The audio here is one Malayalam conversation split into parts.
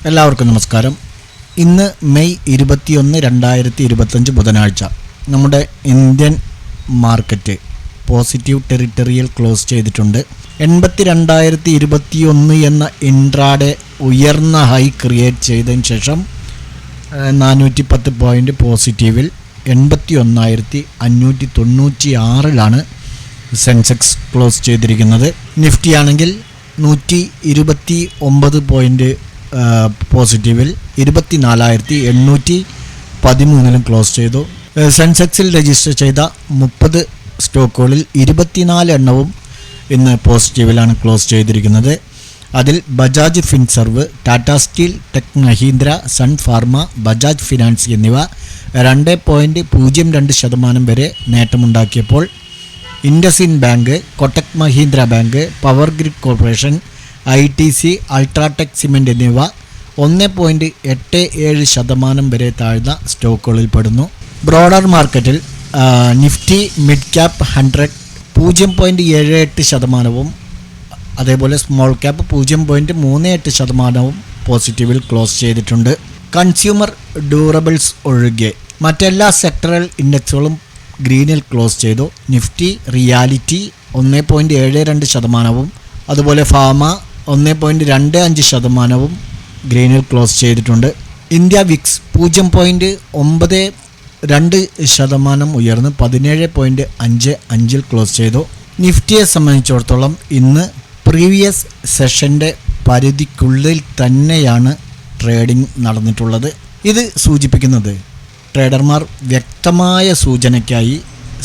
എല്ലാവർക്കും നമസ്കാരം. ഇന്ന് മെയ് 21, 2025 ബുധനാഴ്ച. നമ്മുടെ ഇന്ത്യൻ മാർക്കറ്റ് പോസിറ്റീവ് ടെറിട്ടറിയിൽ ക്ലോസ് ചെയ്തിട്ടുണ്ട്. 82,021 എന്ന ഇൻട്രാഡേ ഉയർന്ന ഹൈ ക്രിയേറ്റ് ചെയ്തതിന് ശേഷം 410 പോയിൻ്റ് പോസിറ്റീവിൽ 81,596 സെൻസെക്സ് ക്ലോസ് ചെയ്തിരിക്കുന്നത്. നിഫ്റ്റി ആണെങ്കിൽ 129 പോയിൻ്റ് പോസിറ്റീവിൽ 24,813 ക്ലോസ് ചെയ്തു. സെൻസെക്സിൽ രജിസ്റ്റർ ചെയ്ത 30 സ്റ്റോക്കുകളിൽ 24 എണ്ണവും ഇന്ന് പോസിറ്റീവിലാണ് ക്ലോസ് ചെയ്തിരിക്കുന്നത്. അതിൽ ബജാജ് ഫിൻസർവ്, ടാറ്റ സ്റ്റീൽ, ടെക് മഹീന്ദ്ര, സൺ ഫാർമ, ബജാജ് ഫിനാൻസ് എന്നിവ 2.02% വരെ നേട്ടമുണ്ടാക്കിയപ്പോൾ ഇൻഡസിൻ ബാങ്ക്, കൊട്ടക് മഹീന്ദ്ര ബാങ്ക്, പവർ ഗ്രിഡ് കോർപ്പറേഷൻ, ITC, അൾട്രാടെക് സിമെൻ്റ് എന്നിവ 1.87% വരെ താഴ്ന്ന സ്റ്റോക്കുകളിൽ പെടുന്നു. ബ്രോഡർ മാർക്കറ്റിൽ നിഫ്റ്റി മിഡ് ക്യാപ്പ് 100 0.78%, അതേപോലെ സ്മോൾ ക്യാപ്പ് 0.38% പോസിറ്റീവിൽ ക്ലോസ് ചെയ്തിട്ടുണ്ട്. കൺസ്യൂമർ ഡ്യൂറബിൾസ് ഒഴികെ മറ്റെല്ലാ സെക്ടറൽ ഇൻഡെക്സുകളും ഗ്രീനിൽ ക്ലോസ് ചെയ്തു. നിഫ്റ്റി റിയാലിറ്റി 1.72%, അതുപോലെ ഫാമ 1.25% ഗ്രീനിൽ ക്ലോസ് ചെയ്തിട്ടുണ്ട്. ഇന്ത്യ വിക്സ് 0.92% ഉയർന്ന് 17.55 ക്ലോസ് ചെയ്തു. നിഫ്റ്റിയെ സംബന്ധിച്ചിടത്തോളം ഇന്ന് പ്രീവിയസ് സെഷൻ്റെ പരിധിക്കുള്ളിൽ തന്നെയാണ് ട്രേഡിംഗ് നടന്നിട്ടുള്ളത്. ഇത് സൂചിപ്പിക്കുന്നത് ട്രേഡർമാർ വ്യക്തമായ സൂചനയ്ക്കായി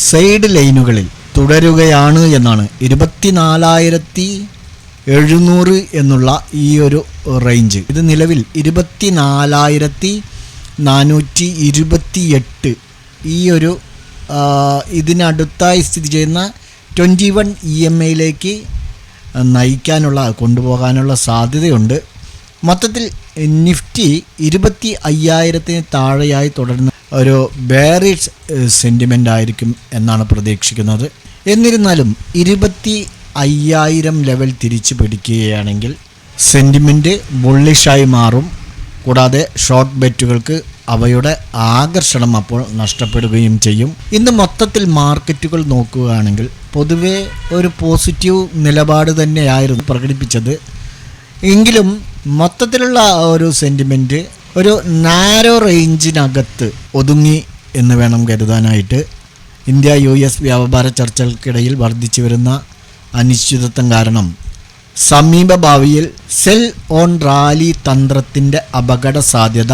സൈഡ് ലൈനുകളിൽ തുടരുകയാണ് എന്നാണ്. 24,700 എന്നുള്ള ഈ ഒരു റേഞ്ച്, ഇത് നിലവിൽ 24,428 ഈ ഒരു ഇതിനടുത്തായി സ്ഥിതി ചെയ്യുന്ന 21 EMAയിലേക്ക് കൊണ്ടുപോകാനുള്ള സാധ്യതയുണ്ട്. മൊത്തത്തിൽ നിഫ്റ്റി 25,000 താഴെയായി തുടരുന്ന ഒരു ബെയറിഷ് സെൻറ്റിമെൻ്റ് ആയിരിക്കും എന്നാണ് പ്രതീക്ഷിക്കുന്നത്. എന്നിരുന്നാലും 25,000 ലെവൽ തിരിച്ചു പിടിക്കുകയാണെങ്കിൽ സെൻറ്റിമെൻറ്റ് ബുള്ളിഷായി മാറും. കൂടാതെ ഷോർട്ട് ബെറ്റുകൾക്ക് അവയുടെ ആകർഷണം അപ്പോൾ നഷ്ടപ്പെടുകയും ചെയ്യും. ഇന്ന് മൊത്തത്തിൽ മാർക്കറ്റുകൾ നോക്കുകയാണെങ്കിൽ പൊതുവെ ഒരു പോസിറ്റീവ് നിലപാട് തന്നെയായിരുന്നു പ്രകടിപ്പിച്ചത്. എങ്കിലും മൊത്തത്തിലുള്ള ഒരു സെൻറ്റിമെൻറ്റ് ഒരു നാരോ റേഞ്ചിനകത്ത് ഒതുങ്ങി എന്ന് വേണം കരുതാനായിട്ട്. ഇന്ത്യ US വ്യാപാര ചർച്ചകൾക്കിടയിൽ വർദ്ധിച്ചു വരുന്ന അനിശ്ചിതത്വം കാരണം സമീപ ഭാവിയിൽ സെൽ ഓൺ റാലി തന്ത്രത്തിൻ്റെ അപകട സാധ്യത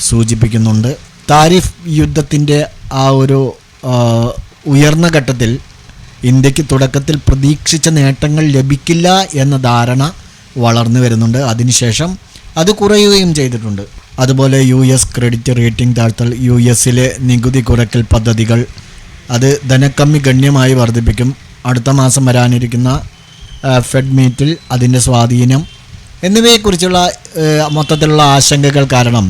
സൂചിപ്പിക്കുന്നുണ്ട്. താരിഫ് യുദ്ധത്തിൻ്റെ ആ ഒരു ഉയർന്ന ഘട്ടത്തിൽ ഇന്ത്യക്ക് തുടക്കത്തിൽ പ്രതീക്ഷിച്ച നേട്ടങ്ങൾ ലഭിക്കില്ല എന്ന ധാരണ വളർന്നു വരുന്നുണ്ട്. അതിനുശേഷം അത് കുറയുകയും ചെയ്തിട്ടുണ്ട്. അതുപോലെ US ക്രെഡിറ്റ് റേറ്റിംഗ് താഴ്ത്തൽ, US-ലെ നികുതി കുറയ്ക്കൽ പദ്ധതികൾ, അത് ധനക്കമ്മി ഗണ്യമായി വർദ്ധിപ്പിക്കും. അടുത്ത മാസം വരാനിരിക്കുന്ന ഫെഡ് മീറ്റിൽ അതിൻ്റെ സ്വാധീനം എന്നിവയെക്കുറിച്ചുള്ള മൊത്തത്തിലുള്ള ആശങ്കകൾ കാരണം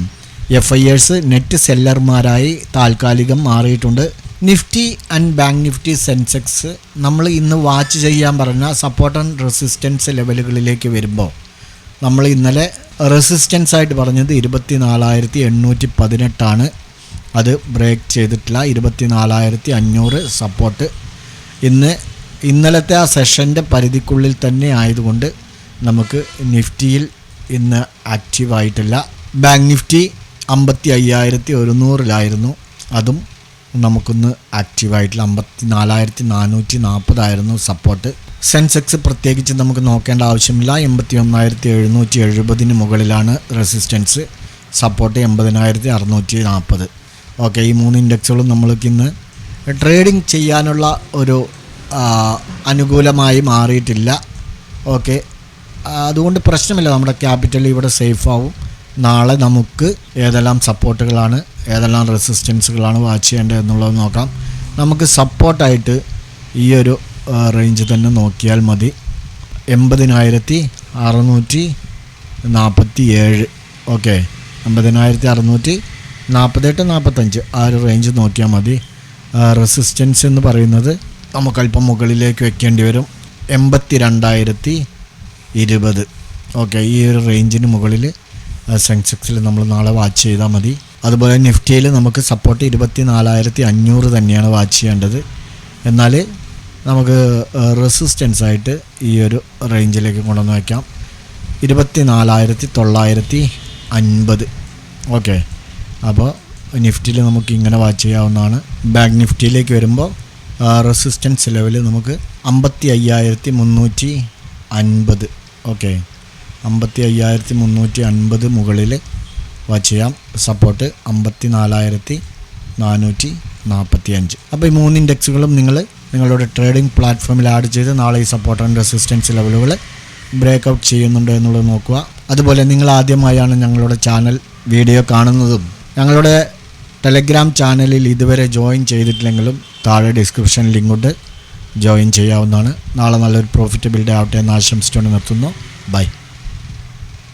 FIers നെറ്റ് സെല്ലർമാരായി താൽക്കാലികം മാറിയിട്ടുണ്ട്. Nifty and bank Nifty Sensex നമ്മൾ ഇന്ന് വാച്ച് ചെയ്യാൻ പറഞ്ഞ സപ്പോർട്ട് ആൻഡ് റെസിസ്റ്റൻസ് ലെവലുകളിലേക്ക് വരുമ്പോൾ നമ്മൾ ഇന്നലെ റെസിസ്റ്റൻസ് ആയിട്ട് പറഞ്ഞത് 24,818 അത് ബ്രേക്ക് ചെയ്തിട്ടില്ല. 24,500 സപ്പോർട്ട് ഇന്നലത്തെ ആ സെഷൻ്റെ പരിധിക്കുള്ളിൽ തന്നെ ആയതുകൊണ്ട് നമുക്ക് നിഫ്റ്റിയിൽ ഇന്ന് ആക്റ്റീവായിട്ടില്ല. ബാങ്ക് നിഫ്റ്റി 55,100 അതും നമുക്കൊന്ന് ആക്റ്റീവായിട്ടില്ല. 54,440 സപ്പോർട്ട്. സെൻസെക്സ് പ്രത്യേകിച്ച് നമുക്ക് നോക്കേണ്ട ആവശ്യമില്ല. 81,770 മുകളിലാണ് റെസിസ്റ്റൻസ്. സപ്പോർട്ട് 80,640. ഓക്കെ, ഈ 3 ഇൻഡെക്സുകളും നമ്മൾക്ക് ഇന്ന് ട്രേഡിംഗ് ചെയ്യാനുള്ള ഒരു അനുകൂലമായി മാറിയിട്ടില്ല. ഓക്കെ, അതുകൊണ്ട് പ്രശ്നമില്ല. നമ്മുടെ ക്യാപിറ്റൽ ഇവിടെ സേഫ് ആവും. നാളെ നമുക്ക് ഏതെല്ലാം സപ്പോർട്ടുകളാണ്, ഏതെല്ലാം റെസിസ്റ്റൻസുകളാണ് വാച്ച് ചെയ്യേണ്ടത് എന്നുള്ളത് നോക്കാം. നമുക്ക് സപ്പോർട്ടായിട്ട് ഈ ഒരു റേഞ്ച് തന്നെ നോക്കിയാൽ മതി. 80,647. ഓക്കെ, 80,648-45 ആ ഒരു റേഞ്ച് നോക്കിയാൽ മതി. റെസിസ്റ്റൻസ് എന്ന് പറയുന്നത് നമുക്കല്പം മുകളിലേക്ക് വെക്കേണ്ടി വരും. 82,020. ഓക്കെ, ഈ ഒരു റേഞ്ചിന് മുകളിൽ സെൻസെക്സിൽ നമ്മൾ നാളെ വാച്ച് ചെയ്താൽ മതി. അതുപോലെ നിഫ്റ്റിയിൽ നമുക്ക് സപ്പോർട്ട് 24,500 തന്നെയാണ് വാച്ച് ചെയ്യേണ്ടത്. എന്നാൽ നമുക്ക് റെസിസ്റ്റൻസ് ആയിട്ട് ഈ ഒരു റേഞ്ചിലേക്ക് കൊണ്ടുവന്ന് വയ്ക്കാം 24,950. ഓക്കെ, അപ്പോൾ നിഫ്റ്റിയിൽ നമുക്ക് ഇങ്ങനെ വാച്ച് ചെയ്യാവുന്നതാണ്. ബാങ്ക് നിഫ്റ്റിയിലേക്ക് വരുമ്പോൾ റെസിസ്റ്റൻസ് ലെവൽ നമുക്ക് 55,350. ഓക്കെ, 55,350 മുകളിൽ വാച്ച് ചെയ്യാം. സപ്പോർട്ട് 54,445. അപ്പോൾ ഈ 3 ഇൻഡെക്സുകളും നിങ്ങളുടെ ട്രേഡിംഗ് പ്ലാറ്റ്ഫോമിൽ ആഡ് ചെയ്ത് നാളെ ഈ സപ്പോർട്ട് ആൻഡ് റെസിസ്റ്റൻസ് ലെവലുകൾ ബ്രേക്ക് ഔട്ട് ചെയ്യുന്നുണ്ടോ എന്നുള്ളത് നോക്കുക. അതുപോലെ നിങ്ങൾ ആദ്യമായാണ് ഞങ്ങളുടെ ചാനൽ വീഡിയോ കാണുന്നതും ഞങ്ങളുടെ ടെലഗ്രാം ചാനലിൽ ഇതുവരെ ജോയിൻ ചെയ്തിട്ടില്ലെങ്കിലും താഴെ ഡിസ്ക്രിപ്ഷൻ ലിങ്കുണ്ട്, ജോയിൻ ചെയ്യാവുന്നതാണ്. നാളെ നല്ലൊരു പ്രോഫിറ്റബിൾ ഡേ ആവട്ടെ എന്ന് ആശംസിച്ചുകൊണ്ട് നിർത്തുന്നു. ബൈ.